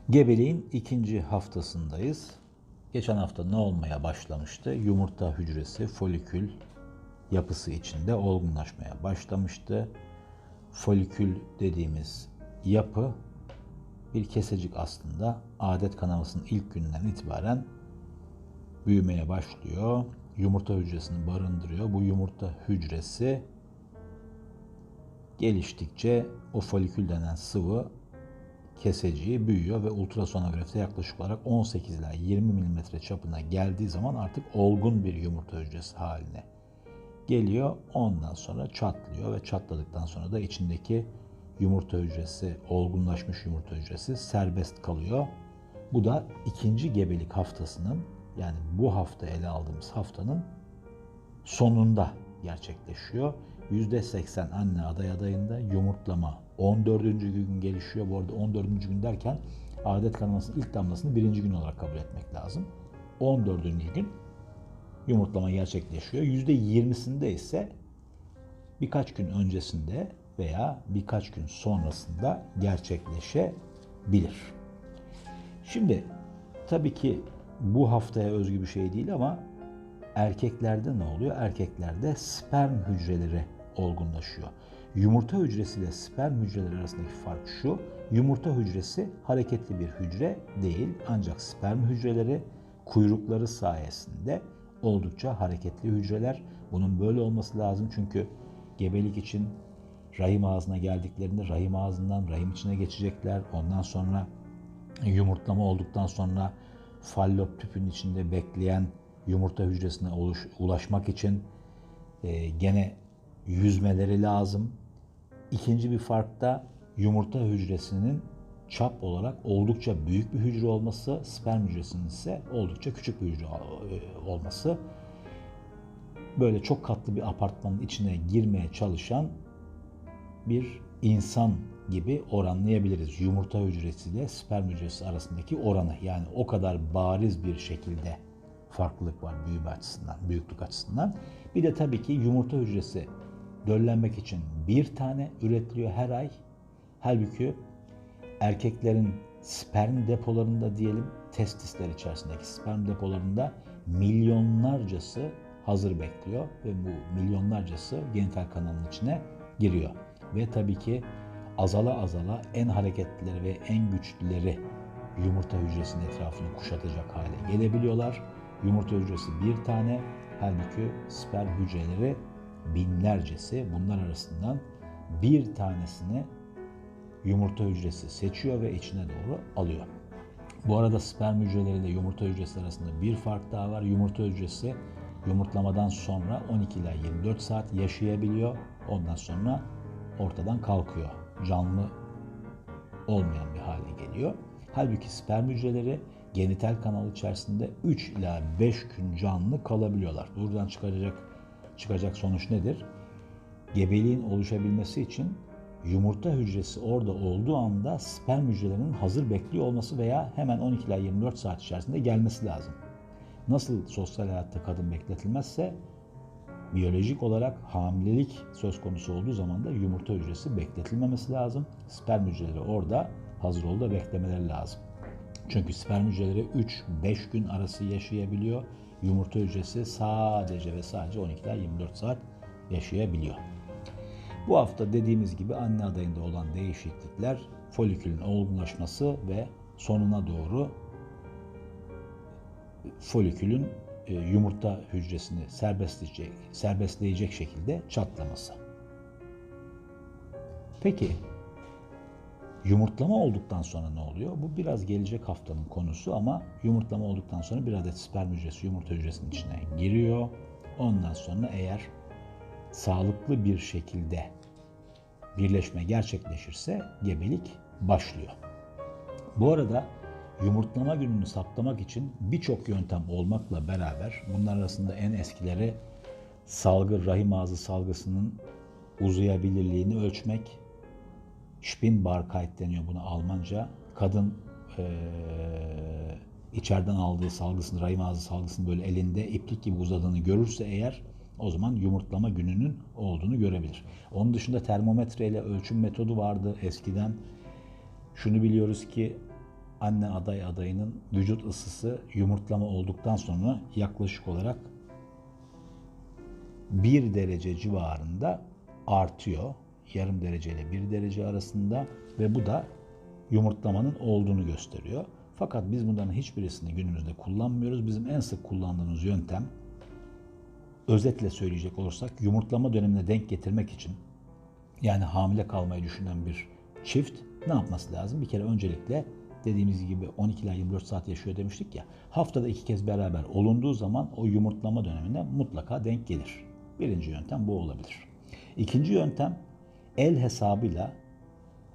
Gebeliğin ikinci haftasındayız. Geçen hafta ne olmaya başlamıştı? Yumurta hücresi folikül yapısı içinde olgunlaşmaya başlamıştı. Folikül dediğimiz yapı bir kesecik aslında. Adet kanamasının ilk günden itibaren büyümeye başlıyor. Yumurta hücresini barındırıyor. Bu yumurta hücresi geliştikçe o folikül denen sıvı keseciği büyüyor ve ultrasonografide yaklaşık olarak 18 ila 20 mm çapına geldiği zaman artık olgun bir yumurta hücresi haline geliyor. Ondan sonra çatlıyor ve çatladıktan sonra da içindeki yumurta hücresi, olgunlaşmış yumurta hücresi serbest kalıyor. Bu da ikinci gebelik haftasının, yani bu hafta ele aldığımız haftanın sonunda gerçekleşiyor. %80 anne adayında yumurtlama 14. gün gelişiyor. Bu arada 14. gün derken adet kanamasının ilk damlasını 1. gün olarak kabul etmek lazım. 14. gün yumurtlama gerçekleşiyor. %20'sinde ise birkaç gün öncesinde veya birkaç gün sonrasında gerçekleşebilir. Şimdi tabii ki bu haftaya özgü bir şey değil ama erkeklerde ne oluyor? Erkeklerde sperm hücreleri olgunlaşıyor. Yumurta hücresi ile sperm hücreleri arasındaki fark şu: yumurta hücresi hareketli bir hücre değil, ancak sperm hücreleri kuyrukları sayesinde oldukça hareketli hücreler. Bunun böyle olması lazım çünkü gebelik için rahim ağzına geldiklerinde rahim ağzından rahim içine geçecekler. Ondan sonra yumurtlama olduktan sonra fallop tüpünün içinde bekleyen yumurta hücresine ulaşmak için gene yüzmeleri lazım. İkinci bir fark da yumurta hücresinin çap olarak oldukça büyük bir hücre olması, sperm hücresinin ise oldukça küçük bir hücre olması. Böyle çok katlı bir apartmanın içine girmeye çalışan bir insan gibi oranlayabiliriz yumurta hücresi ile sperm hücresi arasındaki oranı. Yani o kadar bariz bir şekilde farklılık var büyüme açısından, büyüklük açısından. Bir de tabii ki yumurta hücresi döllenmek için bir tane üretiliyor her ay. Halbuki erkeklerin sperm depolarında diyelim, testisler içerisindeki sperm depolarında milyonlarcası hazır bekliyor ve bu milyonlarcası genital kanalının içine giriyor. Ve tabii ki azala azala en hareketlileri ve en güçlüleri yumurta hücresinin etrafını kuşatacak hale gelebiliyorlar. Yumurta hücresi bir tane, halbuki sperm hücreleri binlercesi. Bunlar arasından bir tanesini yumurta hücresi seçiyor ve içine doğru alıyor. Bu arada sperm hücreleri ile yumurta hücresi arasında bir fark daha var. Yumurta hücresi yumurtlamadan sonra 12 ila 24 saat yaşayabiliyor. Ondan sonra ortadan kalkıyor. Canlı olmayan bir hale geliyor. Halbuki sperm hücreleri genital kanal içerisinde 3 ila 5 gün canlı kalabiliyorlar. Buradan çıkacak sonuç nedir? Gebeliğin oluşabilmesi için yumurta hücresi orada olduğu anda sperm hücrelerinin hazır bekliyor olması veya hemen 12 ila 24 saat içerisinde gelmesi lazım. Nasıl sosyal hayatta kadın bekletilmezse, biyolojik olarak hamilelik söz konusu olduğu zaman da yumurta hücresi bekletilmemesi lazım. Sperm hücreleri orada hazır ol da beklemeleri lazım. Çünkü sperm hücreleri 3-5 gün arası yaşayabiliyor. Yumurta hücresi sadece ve sadece 12 ila 24 saat yaşayabiliyor. Bu hafta dediğimiz gibi anne adayında olan değişiklikler folikülün olgunlaşması ve sonuna doğru folikülün yumurta hücresini serbestleyecek şekilde çatlaması. Peki yumurtlama olduktan sonra ne oluyor? Bu biraz gelecek haftanın konusu ama yumurtlama olduktan sonra bir adet sperm hücresi yumurta hücresinin içine giriyor. Ondan sonra eğer sağlıklı bir şekilde birleşme gerçekleşirse gebelik başlıyor. Bu arada yumurtlama gününü saptamak için birçok yöntem olmakla beraber bunlar arasında en eskileri salgı, rahim ağzı salgısının uzayabilirliğini ölçmek. Spinnbarkeit deniyor buna Almanca. Kadın içeriden aldığı salgısını, rahim ağzı salgısını böyle elinde iplik gibi uzadığını görürse eğer, o zaman yumurtlama gününün olduğunu görebilir. Onun dışında termometre ile ölçüm metodu vardı eskiden. Şunu biliyoruz ki anne adayının vücut ısısı yumurtlama olduktan sonra yaklaşık olarak 1 derece civarında artıyor. Yarım derece ile 1 derece arasında ve bu da yumurtlamanın olduğunu gösteriyor. Fakat biz bunların hiçbirisini günümüzde kullanmıyoruz. Bizim en sık kullandığımız yöntem, özetle söyleyecek olursak, yumurtlama dönemine denk getirmek için, yani hamile kalmayı düşünen bir çift ne yapması lazım? Bir kere öncelikle dediğimiz gibi 12 ila 24 saat yaşıyor demiştik ya, haftada 2 kez beraber olunduğu zaman o yumurtlama dönemine mutlaka denk gelir. Birinci yöntem bu olabilir. İkinci yöntem, el hesabıyla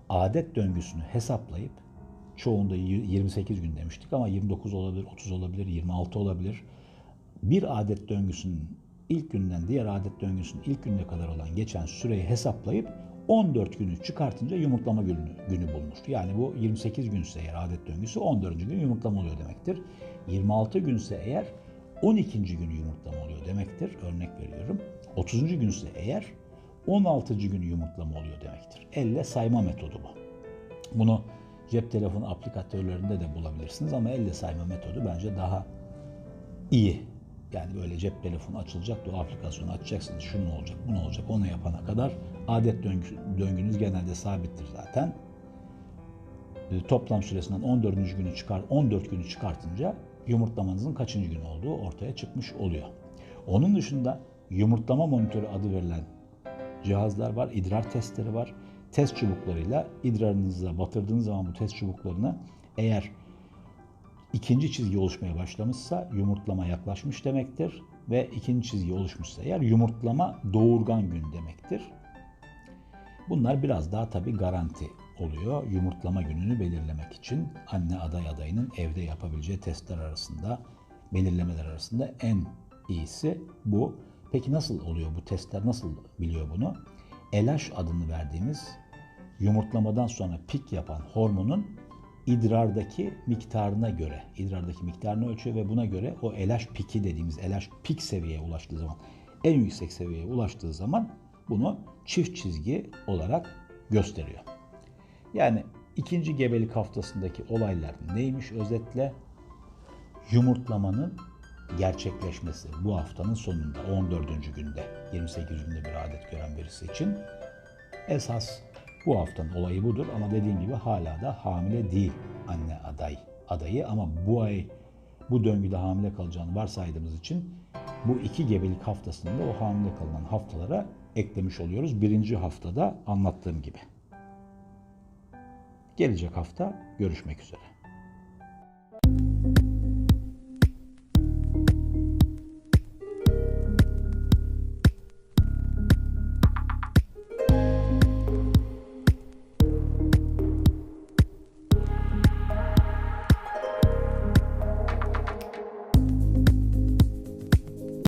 adet döngüsünü hesaplayıp, çoğunda 28 gün demiştik ama 29 olabilir, 30 olabilir, 26 olabilir. Bir adet döngüsünün ilk günden diğer adet döngüsünün ilk gününe kadar olan geçen süreyi hesaplayıp 14 günü çıkartınca yumurtlama günü bulunur. Yani bu 28 günse eğer adet döngüsü, 14. gün yumurtlama oluyor demektir. 26 günse eğer 12. gün yumurtlama oluyor demektir. Örnek veriyorum. 30. günse eğer 16. gün yumurtlama oluyor demektir. Elle sayma metodu bu. Bunu cep telefonu aplikatörlerinde de bulabilirsiniz ama elle sayma metodu bence daha iyi. Yani böyle cep telefonu açılacak da o aplikasyonu açacaksınız. Şunu olacak, bunu olacak, onu yapana kadar adet döngünüz genelde sabittir zaten. Toplam süresinden 14 günü çıkartınca yumurtlamanızın kaçıncı gün olduğu ortaya çıkmış oluyor. Onun dışında yumurtlama monitörü adı verilen cihazlar var, idrar testleri var. Test çubuklarıyla idrarınıza batırdığınız zaman bu test çubuklarını, eğer ikinci çizgi oluşmaya başlamışsa yumurtlama yaklaşmış demektir ve ikinci çizgi oluşmuşsa eğer yumurtlama doğurgan gün demektir. Bunlar biraz daha tabii garanti oluyor. Yumurtlama gününü belirlemek için anne adayının evde yapabileceği testler arasında, belirlemeler arasında en iyisi bu. Peki nasıl oluyor bu testler? Nasıl biliyor bunu? LH adını verdiğimiz yumurtlamadan sonra pik yapan hormonun idrardaki miktarına göre, idrardaki miktarını ölçüyor ve buna göre o LH piki dediğimiz LH pik seviyeye ulaştığı zaman, en yüksek seviyeye ulaştığı zaman bunu çift çizgi olarak gösteriyor. Yani ikinci gebelik haftasındaki olaylar neymiş özetle? Yumurtlamanın gerçekleşmesi bu haftanın sonunda 14. günde, 28 günde bir adet gören birisi için esas bu haftanın olayı budur ama dediğim gibi hala da hamile değil anne adayı ama bu döngüde hamile kalacağını varsaydığımız için bu 2 gebelik haftasında o hamile kalınan haftalara eklemiş oluyoruz. Birinci haftada anlattığım gibi. Gelecek hafta görüşmek üzere.